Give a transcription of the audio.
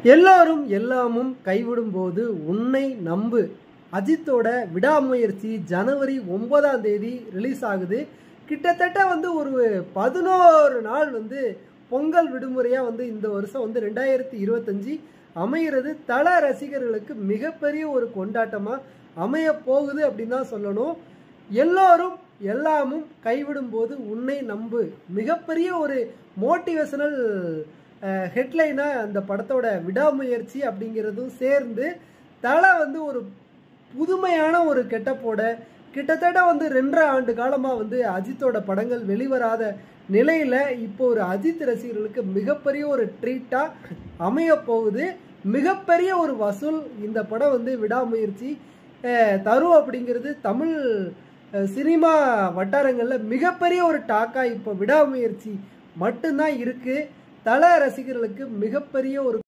எல்லாரும் எல்லாமும் கைவிடும் போது உன்னை நம்பு. அஜித்தோட விடாமுயற்சி ஜனவரி 9ஆம் தேதி ரிலீஸ் ஆகுது. கிட்டத்தட்ட ஒரு 11 நாள் பொங்கல் விடுமுறையா இந்த வருஷம் 2025 அமைகிறது. தல ரசிகர்களுக்கு மிகப்பெரிய ஒரு கொண்டாட்டமா அமைய போகுது அப்படின்னு தான் சொல்லணும். எல்லாரும் எல்லாமும் கைவிடும் போது உன்னை நம்பு மிகப்பெரிய ஒரு மோட்டிவேஷனல் ஹெட்லைனா அந்த படத்தோட விடாமுயற்சி அப்படிங்கிறதும் சேர்ந்து தலை ஒரு புதுமையான ஒரு கெட்டப்போட கிட்டத்தட்ட 2.5 ஆண்டு காலமா அஜித்தோட படங்கள் வெளிவராத நிலையில இப்போ ஒரு அஜித் ரசிகர்களுக்கு மிகப்பெரிய ஒரு ட்ரீட்டா அமைய போகுது. மிகப்பெரிய ஒரு வசூல் இந்த படம் விடாமுயற்சி தரும் அப்படிங்கிறது தமிழ் சினிமா வட்டாரங்கள்ல மிகப்பெரிய ஒரு டாக்கா இப்போ விடாமுயற்சி மட்டும்தான் இருக்கு. தல ரசிகர்களுக்கு மிகப்பெரிய ஒரு